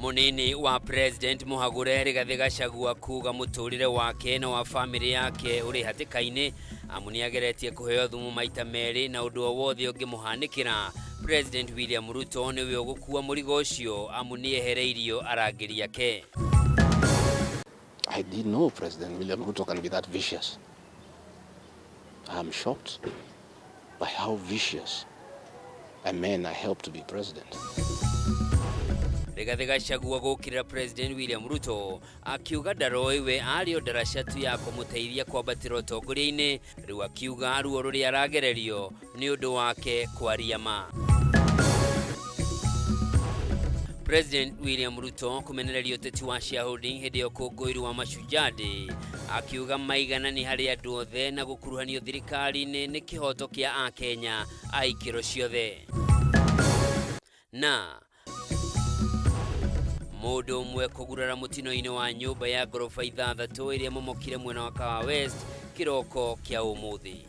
Munini wa President Muhagure Rigathi Gachagua kuga muturire wake na wa family yake uri hatikaini amuniageretie kuheo thumu maita meri na undu wothe ungimuhanikira. President William Ruto niwe ugukua murigo ucio amuniehereirio arangiri yake. I didn't know President William Ruto can be that vicious. I am shocked by how vicious a man I helped to be president. Rigathi Gachagua gukirira President William Ruto akiuga ndaroiwe ario darashatu ya kumuteithia kwambatira utongoria-ini, riu akiuga ruo ruri aragererio ni undu wake kwaria ma. President William Ruto kumenereria uteti wa shareholding hindi yo kunguiru wa Mashujaa Day akiuga maigana ni hari andu othe na gukuruhanio thirikari-ini ni kihoto kia Akenya aikiro ciothe. Na mundu umwe kugurara mutino-ini wa nyumba ya gorofa 6 iria momokire mwena wa Kawa West kiroko kia umuthi.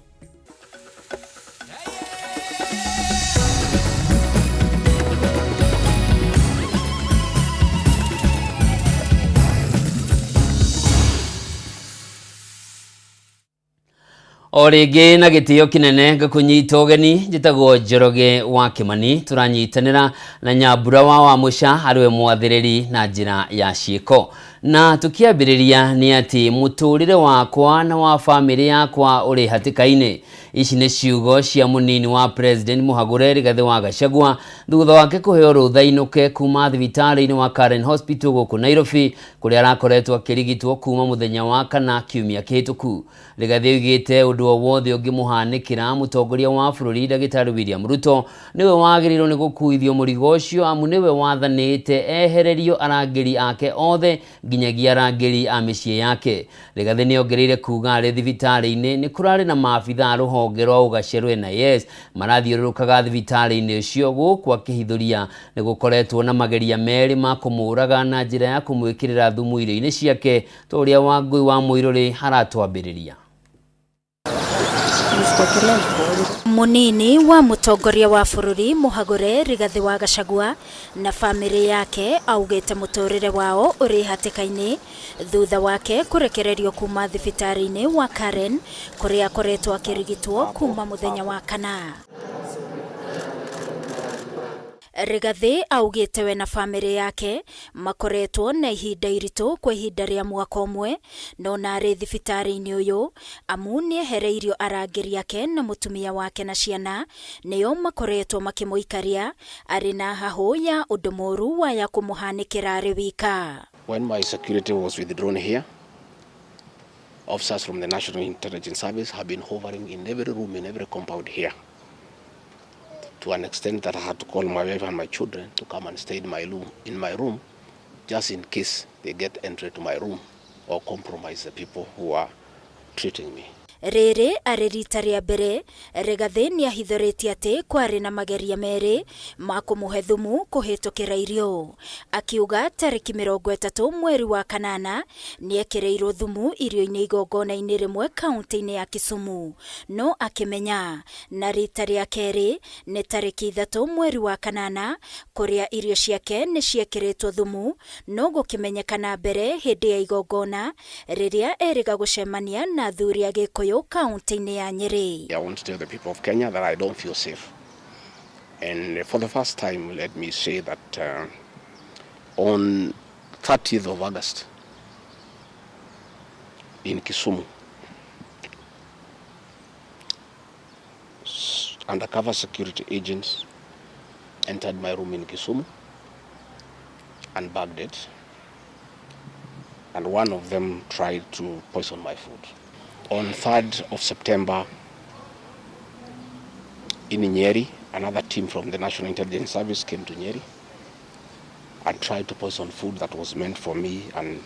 Origi na gitio kinene gakunyita ugeni njitagwo Njoroge wa Kimani turanyitanira na Nyambura wa Musha ariwe mwathiriri na njira ya ciiko na tukiambiriria ni ati muturire wakwa na wa family yakwa uri hatikaini. Ici ni ciugo cia munini wa President Muhagure Rigathi wa Gachagua thutha wake kuheo rutha inuke kuma thibitari-ini wa Karen Hospital guku Nairobi kuria arakoretwo akirigitwo kuma muthenya wa kana kiumia kihituku. Rigathi oigite undu wothe ungimuhanikira mutongoria wa bururi Dagitari William Ruto niwe wagirirwo ni gukuithio murigo ucio amu niwe wathanite ehererio arangiri ake othe nginyagia arangiri a micii yake. Rigathi ni ongereire kuga ari thibitari-ini ni kurari na maabitha ruhonge rwa ugacerwe na yes marathiurukaga thibitari-ini ucio guku akihithuria ni gukoretwo na mageria meri ma kumuraga na njira ya kumwikirira thumu irio-ini ciake toria Wangui wa Muiruri haratwambiriria. Munini wa mutongoria wa bururi Muhagure Rigathi wa Gachagua na family yake augite muturire wao uri hatikaini thutha wake kurekererio kuma thibitari-ini wa Karen kuria akoretwo akirigitwo kuma muthenya wa kana. Rigathi augite we na family yake makoretwo na ihinda iritu kwa ihinda ria mwaka umwe no nari thibitari-ini uyu amu niehereirio arangiri yake na mutumia wake na ciana niyo makoretwo makimuikaria ari na hahu ya undu moru wa ya kumuhanikira ari wika. When my security was withdrawn here, officers from the National Intelligence Service have been hovering in every room, in every compound here, to an extent that I had to call my wife and my children to come and stay in my room, just in case they get entry to my room or compromise the people who are treating me. Riri ari rita ria mbere Rigathi ni ahithuritie ati kwari na mageria meri ma kumuhe thumu kuhitukira irio akiuga tariki 30 mweri wa kanana ni ekireirwo thumu irio-ini igongona-ini rimwe kaunti-ini ya Kisumu no akimenya na rita ria keri ni tariki 3 mweri wa kanana kuria irio ciake ni ciekiritwo thumu no gukimenyekana mbere hindi ya igongona riria eriga gucemania na athuri a Gikuyu county-ini ya Nyeri. I want to tell the people of Kenya that I don't feel safe. And for the first time, let me say that on 30th of August in Kisumu, undercover security agents entered my room in Kisumu and bagged it. And one of them tried to poison my food. On 3rd of September in Nyeri, another team from the National Intelligence Service came to Nyeri and tried to poison food that was meant for me and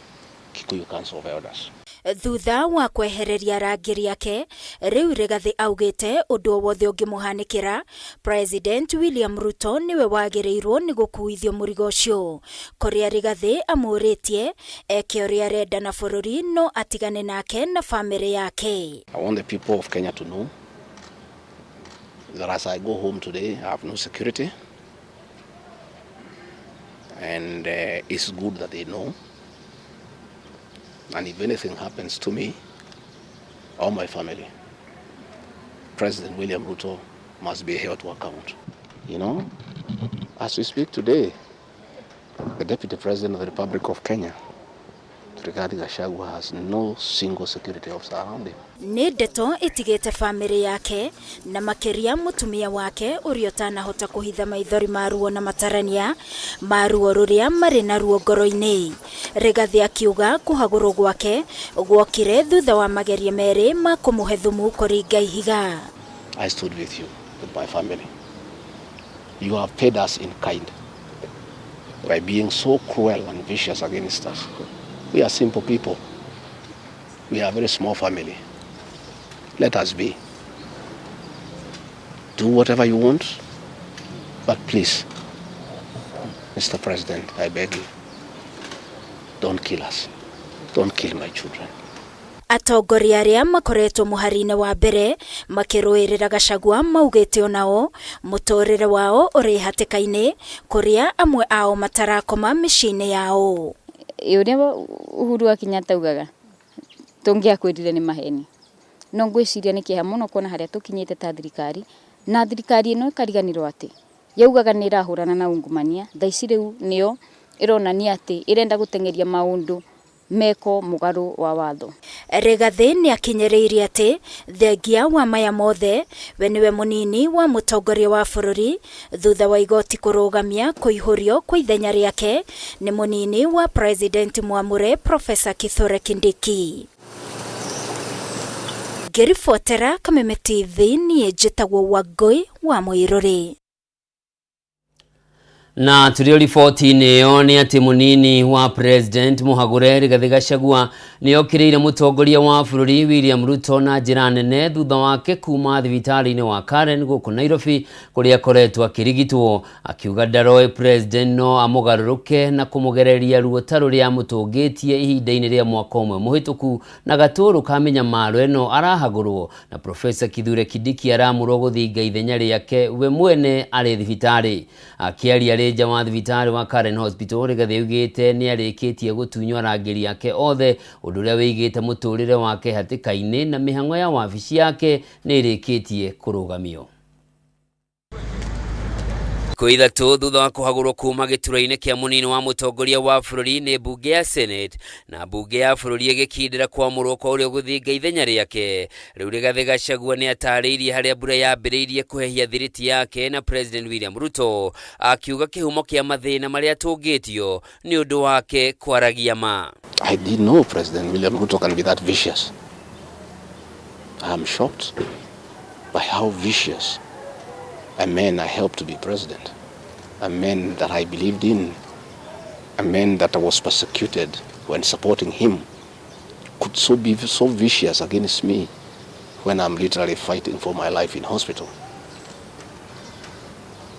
Kikuyu Council of Elders. Thutha wa kwehereria rangiri yake riu Rigathi augite undu wothe ungimuhanikira President William Ruto niwe wagirirwo ni gukuithio murigo ucio kuria Rigathi amuritie eke uria arenda na bururi no atigane nake na family yake. I want the people of Kenya to know that as I go home today, I have no security. And it's good that they know. And if anything happens to me or my family, President William Ruto must be held to account. You know, as we speak today, the Deputy President of the Republic of Kenya, Rigathi Gachagua, has no single security officer around him. Nĩ ndeto itigite family yake na makiria mutumia wake uria utanahota kuhitha maithori maruo na matarania maruo ruria mari na ruo ngoro-ini. Rigathi akiuga kuhagurwo gwake gwokire thutha wa mageria meri ma kumuhe thumu kuringa ihiga. I stood with you, with my family. You have paid us in kind by being so cruel and vicious against us. We are simple people. We are a very small family. Let us be. Do whatever you want, but please, Mr. President, I beg you, don't kill us. Don't kill my children. Atongoria aria makoretwo muharine wa mbere makiruirira Gachagua maugite onao mutorire wao uri hatikaine kuria amwe ao matarakoma micine yao. Uria Uhuru Kenyatta ugaga tungiakwirire ni maheni no ngwiciria ni kiha muno kuona haria tukinyite ta thirikari na thirikari ino ikariganirwo ati yaugaga ni irahurana na ungumania thaici riu nio ironania ati irenda gutengeria maundu meko mugaru wa watho. Rigathi ni akinyeririe ati thengia wa maya mothe we niwe munini wa mutongoria wa bururi thutha wa igoti kurugamia kuihurio kwa ithenya riake ni munini wa President Mwamure Professor Kithure Kindiki. Ngiribotera Kameme TV ni njitagwo Wangui wa Muiruri. Na tulio ripoti niyo ni ati munini wa President Muhagure Rigathi Gachagua niokiriire mutongoria wa bururi William Ruto na njira nene thutha wake kuma thibitari-ini wa Karen guku Nairobi kuria akoretwo akirigitwo, akiuga ndaroe President no amugaruruke na kumugereria ruota ruria mutungitie ihinda-ini ria mwaka umwe muhituku na gaturu kamenya maro eno arahagurwo na Professor Kithure Kindiki aramurwo guthinga ithenya riake we mwene ari thibitari. Akiaria reja wa thibitari wa Karen Hospital Rigathi augite ni arikitie gutunywa rangiri yake othe undu uria wigite muturire wake hatikaini na mihango ya wabici yake ni irikitie kurugamio. Kuitha tu thutha wa kuhagurwo kuma gitura-ini kia munini wa mutongoria wa bururi ni bunge ya Senate na bunge ya bururi igikindira kwamurwo kwa uria guthinga ithenya riake. Riu Rigathi Gachagua ni atariirie haria mbura yambiriirie kuhehia thiriti yake na President William Ruto, akiuga kihumo kia mathina maria atungitio ni undu wake kwaragia ma. I didn't know President William Ruto can be that vicious. I am shocked by how vicious a man I helped to be president, a man that I believed in, a man that I was persecuted when supporting him, could be so vicious against me when I'm literally fighting for my life in hospital.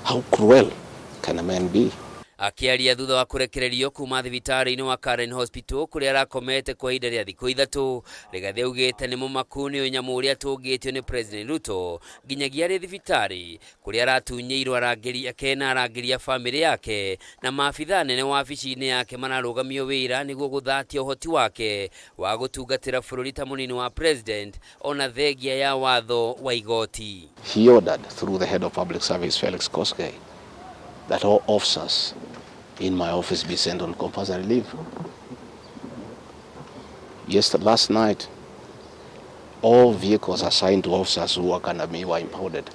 How cruel can a man be? Akiaria thutha wa kurekererio kuma thibitari-ini wa Karen Hospital kuria arakomete kwa ihinda ria thiku ithatu, Rigathi augite ni mumaku ni unyamu uria atungitio ni President Ruto nginyagia ri thibitari kuria aratunyeirwo arangiri yake na arangiri ya family yake na maabitha nene wabici-ini yake manarugamio wira niguo guthatia uhoti wake wa gutungatira bururi ta munini wa President ona thengia ya watho wa igoti. He ordered through the head of public service Felix Koskei that all officers in my office be sent on compulsory leave. Last night, all vehicles assigned to officers who work under me were impounded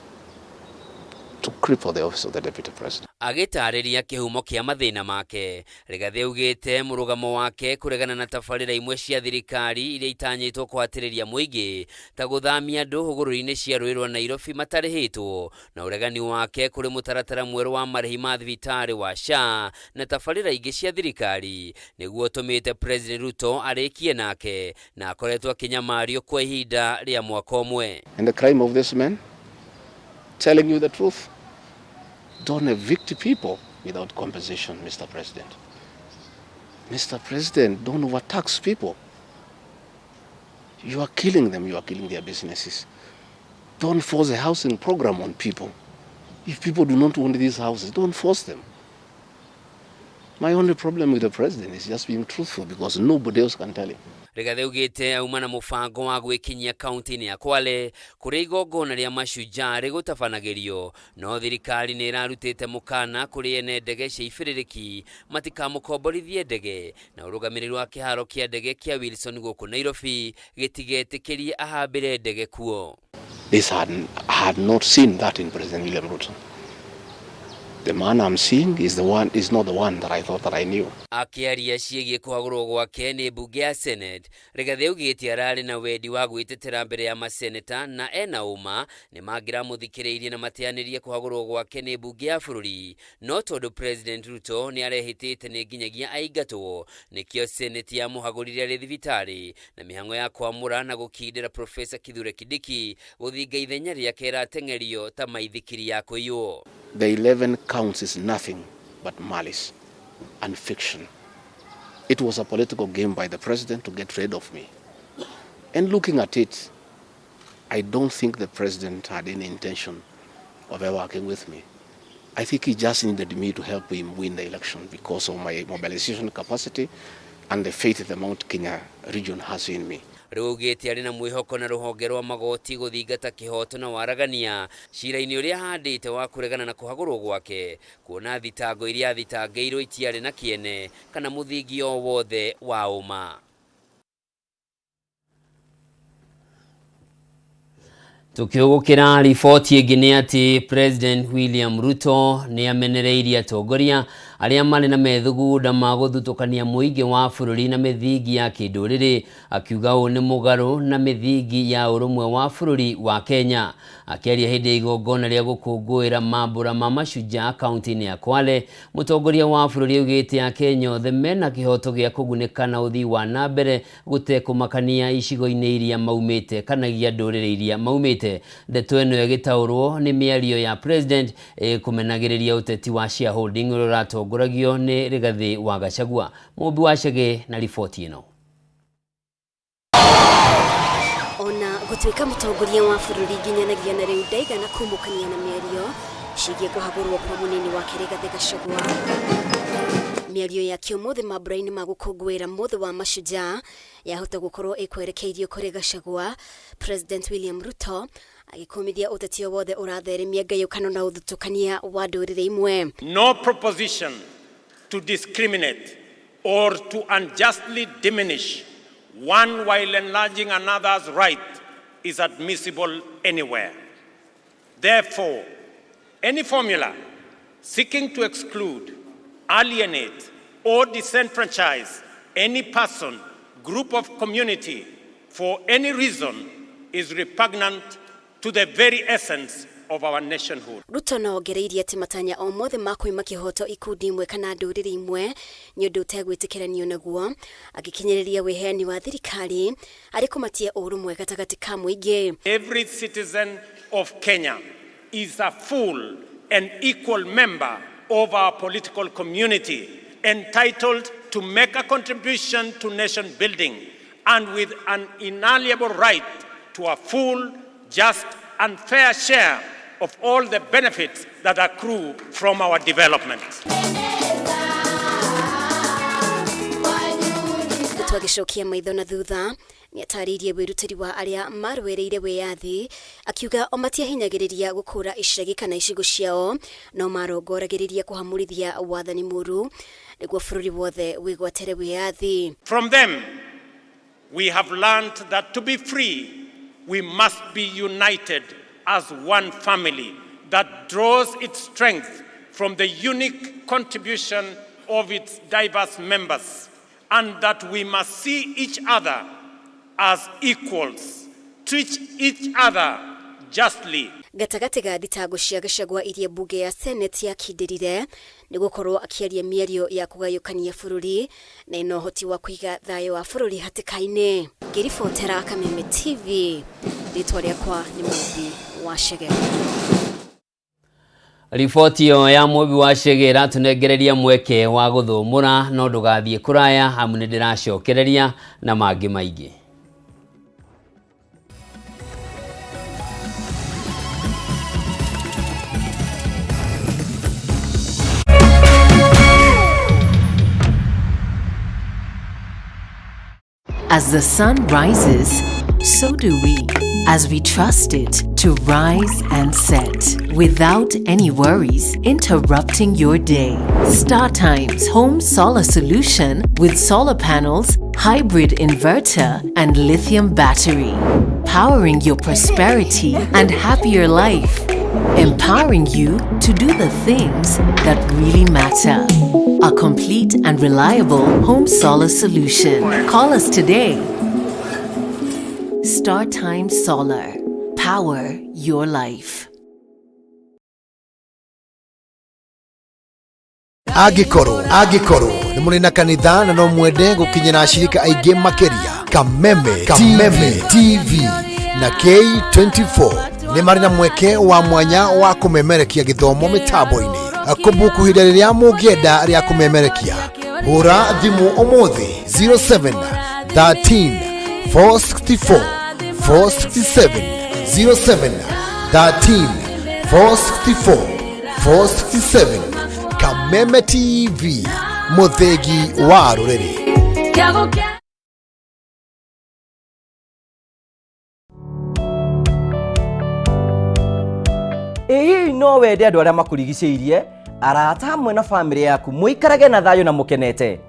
to cripple the office of the Deputy President. Agitariria kihumo kia mathina make, Rigathi augite murugamo wake kuregana na tabarira imwe cia thirikari iria itanyitwo kwatiriria muingi ta guthamia andu huguru-ini cia rũĩ rwa Nairobi matarihitwo na uregani wake kuri mutaratara mweru wa marihi ma thibitari wa SHA na tabarira ingi cia thirikari niguo tumite President Ruto arikie nake na akoretwo akinyamario kwa ihinda ria mwaka umwe. And the crime of this man, telling you the truth, don't evict people without compensation, Mr. President. Mr. President, don't overtax people. You are killing them, you are killing their businesses. Don't force a housing program on people. If people do not want these houses, don't force them. My only problem with the president is just being truthful because nobody else can tell him. Rigathi augite auma na mubango wa gwikinyia kaunti-ini ya Kwale kuria igongona ria mashujaa rigutabanagĩrio no thirikari nĩ ĩrarutĩte mũkana kũrĩ ene ndege cia ibĩrĩrĩki matikamũkomborithie ndege na ũrũgamĩrĩri wa kĩharo kĩa ndege kĩa Wilson gũkũ Nairobi gĩtigetĩkĩrie ahambĩre ndege kuo. I had not seen that in President William Ruto. The man I'm seeing is not the one that I thought that I knew. Akiaria ciĩgiĩ kũhagũrwo gwake nĩ mbunge ya Senate, Rigathi augĩte ararĩ na wendi wa gwĩtetera mbere ya maseneta na ena ũma nĩ mangĩramũthikĩrĩirie na mateanĩrie kũhagũrwo gwake nĩ mbunge ya bũrũri, no tondũ President Ruto nĩ arehĩtĩte nĩ nginyagia aingatwo nĩkĩo Senate yamũhagũrire arĩ thibitarĩ na mĩhang'o ya kwamũra na gũkindĩra Professor Kithure Kindiki gũthinga ithenya rĩake ĩrateng'erio ta maithikiri ya kũiywo. The 11 counts is nothing but malice and fiction. It was a political game by the president to get rid of me. And looking at it, I don't think the president had any intention of ever working with me. I think he just needed me to help him win the election because of my mobilization capacity and the faith the Mount Kenya region has in me. Rugĩte arĩ na mwĩhoko na rũhonge rwa magoti gũthingata kĩhoto na waragania cira-inĩ ũrĩa handĩte wa kũregana na kũhagũrwo gwake kuona thitango iria thitangĩirwo itiarĩ na kĩene kana mũthingi o wothe wa ũma. Tukiugukira riboti ĩngĩ nĩ atĩ President William Ruto nĩ amenereirie atongoria arĩa marĩ na methugunda ma gũthutũkania mũingĩ wa bũrũri na mĩthingi ya kĩndũrĩrĩ, akiuga ũũ nĩ mũgarũ na mĩthingi ya ũrũmwe wa bũrũri wa Kenya. Akĩaria hĩndĩ ya igongona rĩa gũkũngũĩra mambũra ma mashujaa kaunti-inĩ ya Kwale, mũtongoria wa bũrũri augĩte Akenya othe mena kĩhoto gĩa kũgunĩka na ũthii wa na mbere gũtekũmakania icigo-inĩ iria maumĩte kanagia ndũrĩrĩ iria maumĩte. Ndeto ĩno ĩgĩtaũrwo nĩ mĩario ya president kũmenagĩrĩria ũteti wa shareholding ũrĩa ũratongoragio nĩ Rigathi wa Gachagua. Mũmbi wa Chege na riboti ĩno. Ona gũtuĩka mũtongoria wa bũrũri nginyanagia na rĩu ndaigana kumũkania na mĩario ciĩgiĩ kũhagũrwo kwa mũnini wake Rigathi Gachagua. Mĩario ya kĩũmũthĩ mambũra-inĩ ma gũkũngũĩra mũthĩ wa mashujaa yahota gũkorwo ĩkwerekeirio kũrĩ Gachagua, President William Ruto agĩkũmithia ũteti o wothe ũratheremia ngayũkano na ũthutũkania wa ndũrĩrĩ imwe. No proposition to discriminate or to unjustly diminish one while enlarging another's right is admissible anywhere. Therefore, any formula seeking to exclude, alienate, or disenfranchise any person, group of community for any reason is repugnant to the very essence of our nationhood. Ruto no ongereirie atĩ matanya o mothe ma kwĩima kĩhoto ikundi imwe kana ndũrĩrĩ imwe nĩ ũndũ ũtegwĩtĩkĩranio naguo, agĩkinyĩrĩria wĩheani wa thirikari arĩ kũmatia ũrũmwe gatagatĩ ka mũingĩ. Every citizen of Kenya is a full and equal member of our political community, entitled to make a contribution to nation building and with an inalienable right to a full, just and fair share of all the benefits that accrue from our development. Twagicokia maitho na thutha nĩ atarĩirie wĩrutĩri wa arĩa marũĩrĩire wĩyathi, akiuga o matiahinyagĩrĩria gũkũra icagi kana icigo ciao no marongoragĩrĩria kũhamũrithia wathani mũru nĩguo bũrũri wothe wĩgwatere wĩyathi. From them we have learned that to be free we must be united as one family that draws its strength from the unique contribution of its diverse members, and that we must see each other as equals, treat each other justly. Gatagatĩ ga thitango cia Gachagua iria mbunge ya Senate yakindĩrire nĩ gũkorwo akĩaria mĩario ya kũgayũkania bũrũri na ĩna ũhoti wa kũiga thayũ wa bũrũri hatĩka-inĩ. Ngĩribotera Kameme TV, rĩtwa rĩakwa nĩ Mũmbi wa Chege. Riboti ĩyo ya Mũmbi wa Chege ĩratũnengereria mweke wa gũthũmũra no ndũgathiĩ kũraya, hamu nĩ ndĩracokereria na mangĩ maingĩ. As the sun rises, so do we, as we trust it to rise and set without any worries interrupting your day. StarTime's home solar solution with solar panels, hybrid inverter, and lithium battery, powering your prosperity and happier life, empowering you to do the things that really matter. A complete and reliable home solar solution. Call us today. StarTime Solar. Power your life. Agikoro ni muri na kanitha na no mwende gukinyira ashirika aige makeria. Kameme TV na K24 ni mari na mweke wa mwanya wa kumemerekia githomo mitambo-ini. Kumbukuhira riria mugienda ria kumemerekia. Hura thimu umuthi 07 13 464 467 07 13 464 467. Kameme TV, muthegi wa ruriri. Ĩĩ no wende andũ arĩa makurigicĩirie, arata hamwe na family yaku muikarage na thayo na mukenete.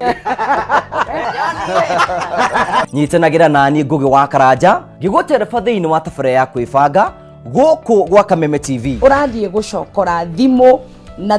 Nyitanagĩra nani Ngugi wa Karanja ngĩgũtereba thĩinĩ wa thabara ya kwĩbanga gũkũ gwa Kameme TV. Ũrathiĩ gũcokora thimũ na